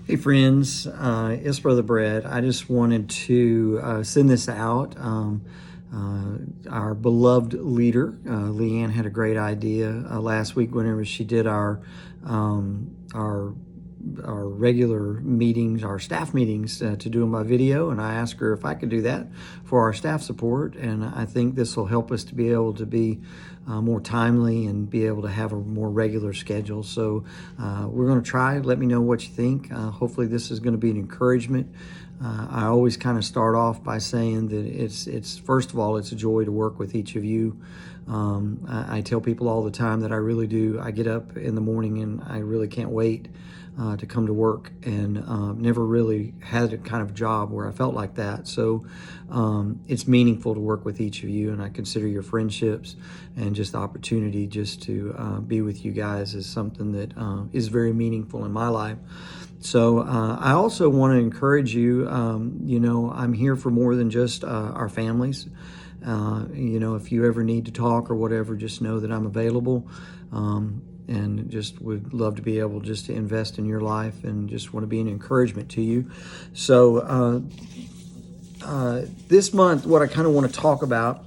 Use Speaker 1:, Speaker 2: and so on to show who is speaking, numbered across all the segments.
Speaker 1: Hey friends, it's Brother Brett. I just wanted to send this out. Our beloved leader, Leanne, had a great idea last week whenever she did our regular meetings, our staff meetings, to do them by video, and I asked her if I could do that for our staff support, and I think this will help us to be able to be more timely and be able to have a more regular schedule. So we're going to try. Let me know what you think. Hopefully this is going to be an encouragement. I always kind of start off by saying that it's first of all, it's a joy to work with each of you. I tell people all the time that I really do. I get up in the morning and I really can't wait to come to work, and never really had a kind of job where I felt like that. So it's meaningful to work with each of you, and I consider your friendships and just the opportunity just to be with you guys is something that is very meaningful in my life. So I also want to encourage you, I'm here for more than just our families. If you ever need to talk or whatever, just know that I'm available. And just would love to be able just to invest in your life and just want to be an encouragement to you. So this month, what I kind of want to talk about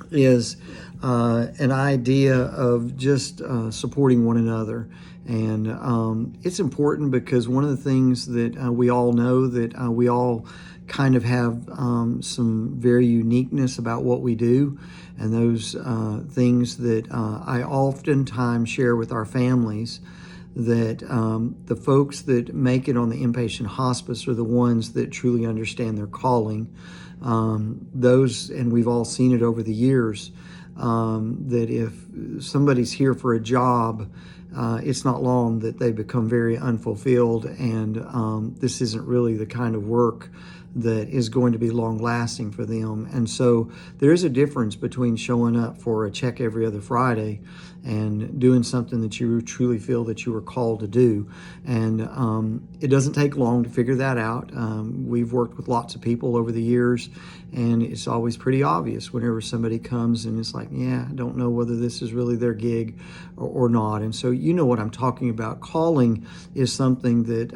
Speaker 1: is an idea of just supporting one another. And it's important because one of the things that we all know that we all kind of have some very uniqueness about what we do, and those things that I oftentimes share with our families, that the folks that make it on the inpatient hospice are the ones that truly understand their calling. Those, and we've all seen it over the years, that if somebody's here for a job, it's not long that they become very unfulfilled, and this isn't really the kind of work that is going to be long lasting for them. And so there is a difference between showing up for a check every other Friday and doing something that you truly feel that you were called to do. And it doesn't take long to figure that out. We've worked with lots of people over the years, and it's always pretty obvious whenever somebody comes and it's like, yeah, I don't know whether this is really their gig or not. And so you know what I'm talking about. Calling is something that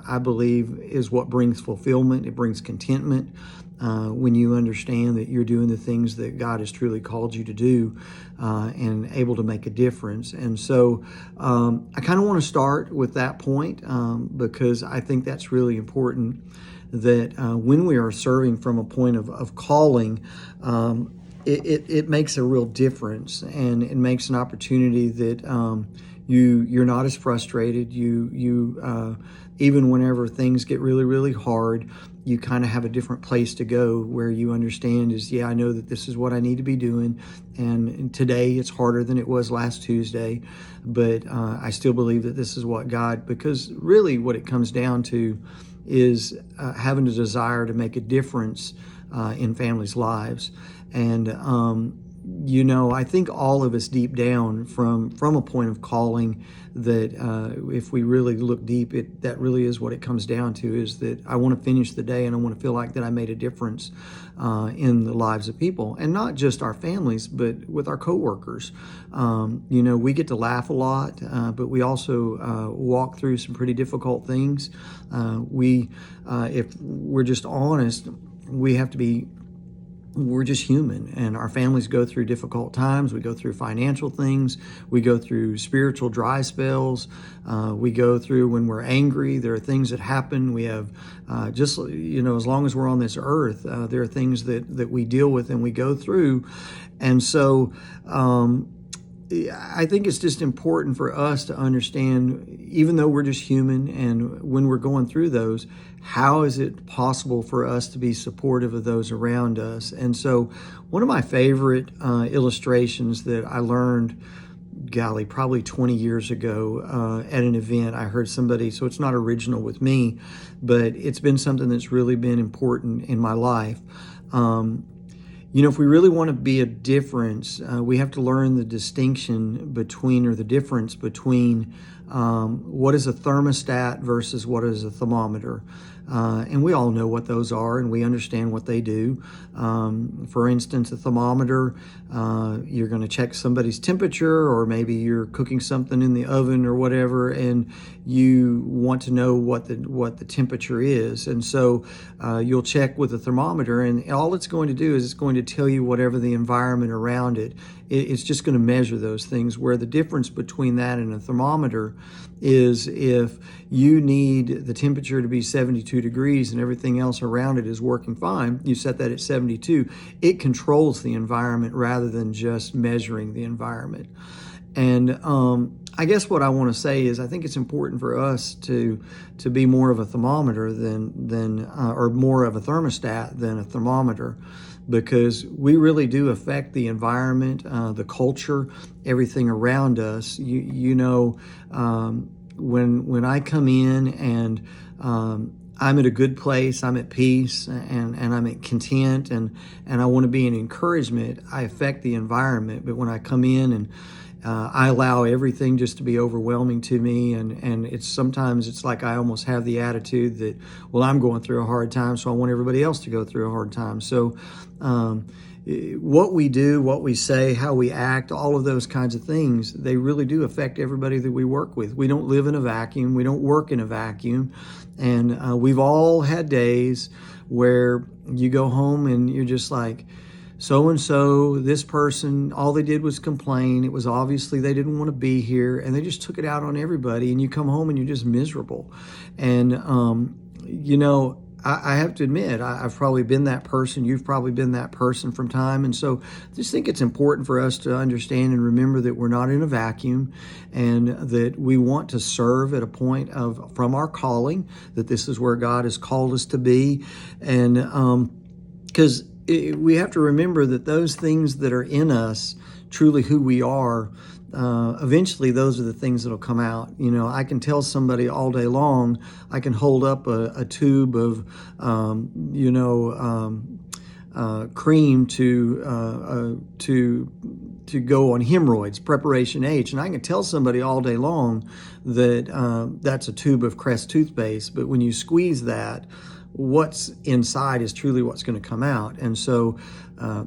Speaker 1: I believe is what brings fulfillment. It brings contentment. When you understand that you're doing the things that God has truly called you to do, and able to make a difference. And so I kind of want to start with that point, because I think that's really important, that when we are serving from a point of calling, it makes a real difference, and it makes an opportunity that you're not as frustrated. You even whenever things get really, really hard, you kind of have a different place to go where you understand is, yeah, I know that this is what I need to be doing. And today it's harder than it was last Tuesday, but I still believe that this is what God, because really what it comes down to is having a desire to make a difference in families' lives. And I think all of us deep down from a point of calling, that if we really look deep, that really is what it comes down to, is that I want to finish the day and I want to feel like that I made a difference in the lives of people, and not just our families, but with our coworkers. We get to laugh a lot, but we also walk through some pretty difficult things. If we're just honest, we're just human, and our families go through difficult times. We go through financial things. We go through spiritual dry spells. We go through when we're angry. There are things that happen. We have as long as we're on this earth, there are things that we deal with and we go through. And so I think it's just important for us to understand, even though we're just human, and when we're going through those, how is it possible for us to be supportive of those around us? And so one of my favorite illustrations that I learned, probably 20 years ago at an event, I heard somebody, so it's not original with me, but it's been something that's really been important in my life. If we really want to be a difference, we have to learn the distinction between, or the difference between what is a thermostat versus what is a thermometer. And we all know what those are, and we understand what they do. For instance, a thermometer, you're going to check somebody's temperature, or maybe you're cooking something in the oven or whatever, and you want to know what the temperature is. And so you'll check with a thermometer, and all it's going to do is it's going to tell you whatever the environment around it. It's just going to measure those things, where the difference between that and a thermometer is if you need the temperature to be 72 degrees and everything else around it is working fine, you set that at 72. It controls the environment rather than just measuring the environment. And I guess what I want to say is I think it's important for us to be more of a thermometer or more of a thermostat than a thermometer, because we really do affect the environment, the culture, everything around us. When I come in and I'm at a good place, I'm at peace, and I'm at content, and I want to be an encouragement, I affect the environment. But when I come in and I allow everything just to be overwhelming to me, and sometimes it's like I almost have the attitude that, well, I'm going through a hard time, so I want everybody else to go through a hard time. So what we do, what we say, how we act, all of those kinds of things, they really do affect everybody that we work with. We don't live in a vacuum. We don't work in a vacuum. And we've all had days where you go home and you're just like, so-and-so, this person, all they did was complain. It was obviously they didn't want to be here, and they just took it out on everybody, and you come home and you're just miserable. And, I have to admit, I've probably been that person. You've probably been that person from time. And so I just think it's important for us to understand and remember that we're not in a vacuum, and that we want to serve at a point from our calling, that this is where God has called us to be. And because we have to remember that those things that are in us, truly who we are, eventually those are the things that'll come out. I can tell somebody all day long, I can hold up a tube of, cream to go on hemorrhoids, preparation H. And I can tell somebody all day long that that's a tube of Crest toothpaste. But when you squeeze that, what's inside is truly what's going to come out. And so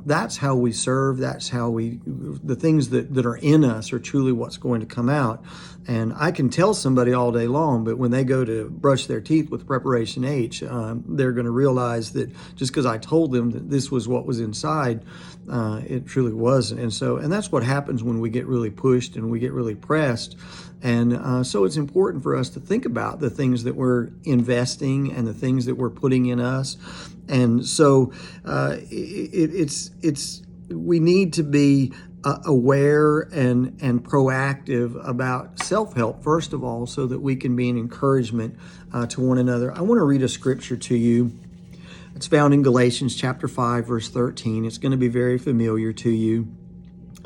Speaker 1: that's how we serve. That's how the things that are in us are truly what's going to come out. And I can tell somebody all day long, but when they go to brush their teeth with Preparation H, they're going to realize that just because I told them that this was what was inside, it truly wasn't. And that's what happens when we get really pushed and we get really pressed. And so it's important for us to think about the things that we're investing and the things that we're putting in us. And so we need to be aware and proactive about self-help, first of all, so that we can be an encouragement to one another. I want to read a scripture to you. It's found in Galatians chapter 5, verse 13. It's going to be very familiar to you,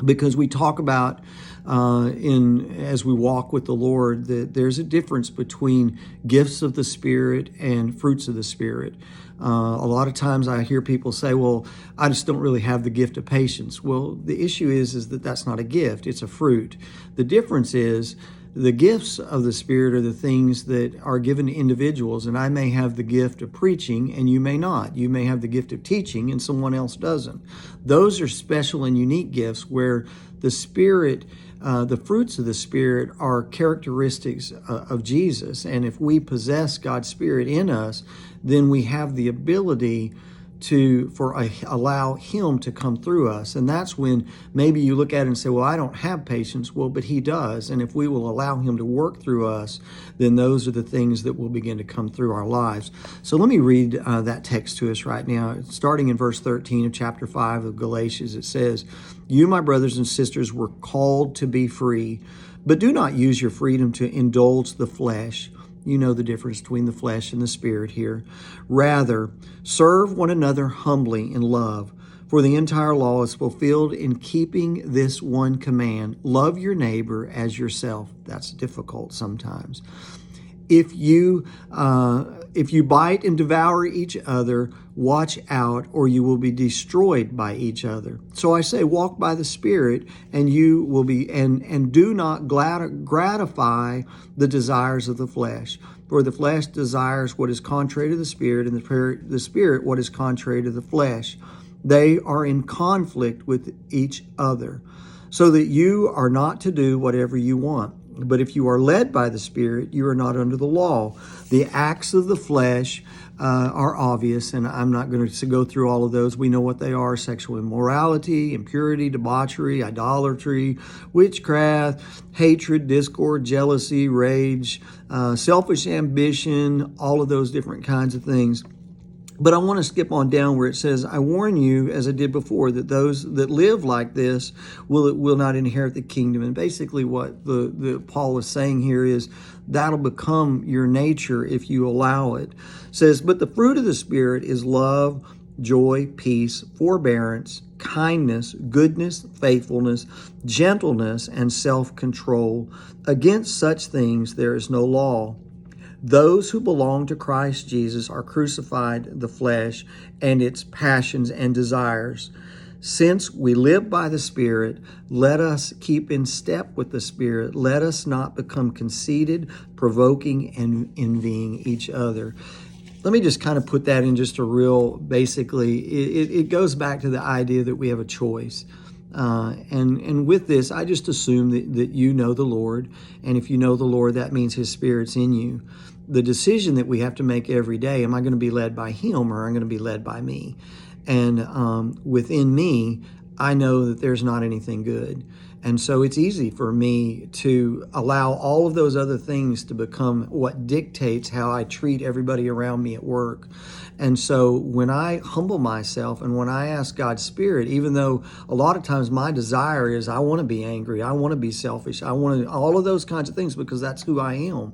Speaker 1: because we talk about as we walk with the Lord that there's a difference between gifts of the Spirit and fruits of the Spirit. A lot of times I hear people say, well, I just don't really have the gift of patience. Well, the issue is that that's not a gift, it's a fruit. The difference is the gifts of the Spirit are the things that are given to individuals, and I may have the gift of preaching and you may not. You may have the gift of teaching and someone else doesn't. Those are special and unique gifts where the Spirit, the fruits of the Spirit are characteristics of Jesus. And if we possess God's Spirit in us, then we have the ability to allow Him to come through us. And that's when maybe you look at it and say, well, I don't have patience. Well, but He does. And if we will allow Him to work through us, then those are the things that will begin to come through our lives. So let me read that text to us right now. Starting in verse 13 of chapter 5 of Galatians, it says, "You, my brothers and sisters, were called to be free, but do not use your freedom to indulge the flesh." You know the difference between the flesh and the Spirit here. "Rather, serve one another humbly in love, for the entire law is fulfilled in keeping this one command: love your neighbor as yourself." That's difficult sometimes. If you bite and devour each other, watch out, or you will be destroyed by each other. So I say, walk by the Spirit, and you will be, and do not gratify the desires of the flesh. For the flesh desires what is contrary to the Spirit, and the Spirit what is contrary to the flesh. They are in conflict with each other, so that you are not to do whatever you want. But if you are led by the Spirit, you are not under the law. The acts of the flesh are obvious, and I'm not going to go through all of those. We know what they are: sexual immorality, impurity, debauchery, idolatry, witchcraft, hatred, discord, jealousy, rage, selfish ambition, all of those different kinds of things. But I want to skip on down where it says, I warn you, as I did before, that those that live like this will not inherit the kingdom. And basically what the Paul is saying here is that'll become your nature if you allow it. It says, but the fruit of the Spirit is love, joy, peace, forbearance, kindness, goodness, faithfulness, gentleness, and self-control. Against such things there is no law. Those who belong to Christ Jesus are crucified the flesh and its passions and desires. Since we live by the Spirit, let us keep in step with the Spirit. Let us not become conceited, provoking, and envying each other. Let me just kind of put that in just a real, basically, it goes back to the idea that we have a choice. And with this, I just assume that you know the Lord. And if you know the Lord, that means His Spirit's in you. The decision that we have to make every day, am I going to be led by Him or am I going to be led by me? And within me, I know that there's not anything good. And so it's easy for me to allow all of those other things to become what dictates how I treat everybody around me at work. And so when I humble myself and when I ask God's Spirit, even though a lot of times my desire is I want to be angry, I want to be selfish, I want to, all of those kinds of things because that's who I am.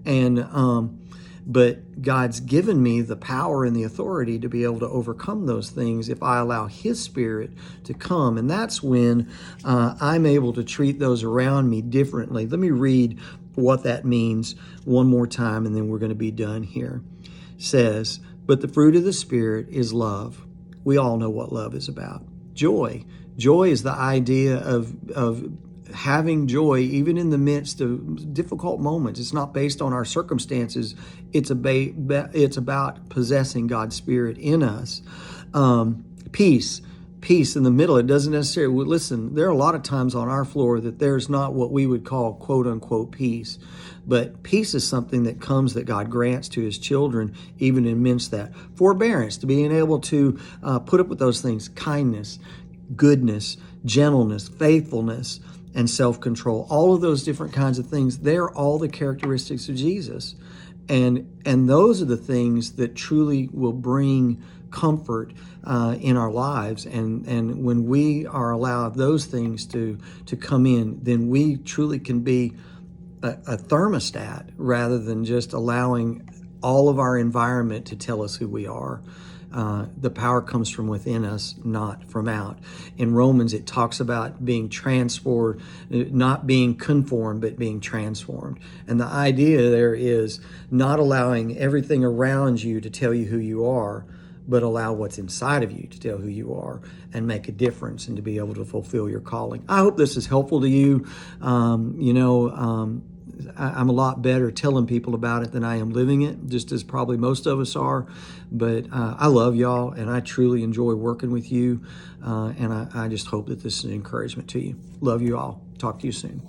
Speaker 1: And but God's given me the power and the authority to be able to overcome those things if I allow His Spirit to come. And that's when I'm able to treat those around me differently. Let me read what that means one more time, and then we're going to be done here. It says, but the fruit of the Spirit is love. We all know what love is about. Joy. Joy is the idea of having joy even in the midst of difficult moments. It's not based on our circumstances. It's about possessing God's Spirit in us. Peace in the middle. It doesn't necessarily, listen, there are a lot of times on our floor that there's not what we would call quote unquote peace. But peace is something that comes that God grants to His children, even amidst that. Forbearance, to being able to put up with those things. Kindness, goodness, gentleness, faithfulness, and self-control. All of those different kinds of things, they're all the characteristics of Jesus. And those are the things that truly will bring comfort in our lives. And when we are allowed those things to come in, then we truly can be a thermostat rather than just allowing all of our environment to tell us who we are. The power comes from within us, not from out. In Romans, it talks about being transformed, not being conformed, but being transformed. And the idea there is not allowing everything around you to tell you who you are, but allow what's inside of you to tell who you are and make a difference and to be able to fulfill your calling. I hope this is helpful to you. I'm a lot better telling people about it than I am living it, just as probably most of us are. But I love y'all, and I truly enjoy working with you. And I just hope that this is an encouragement to you. Love you all. Talk to you soon.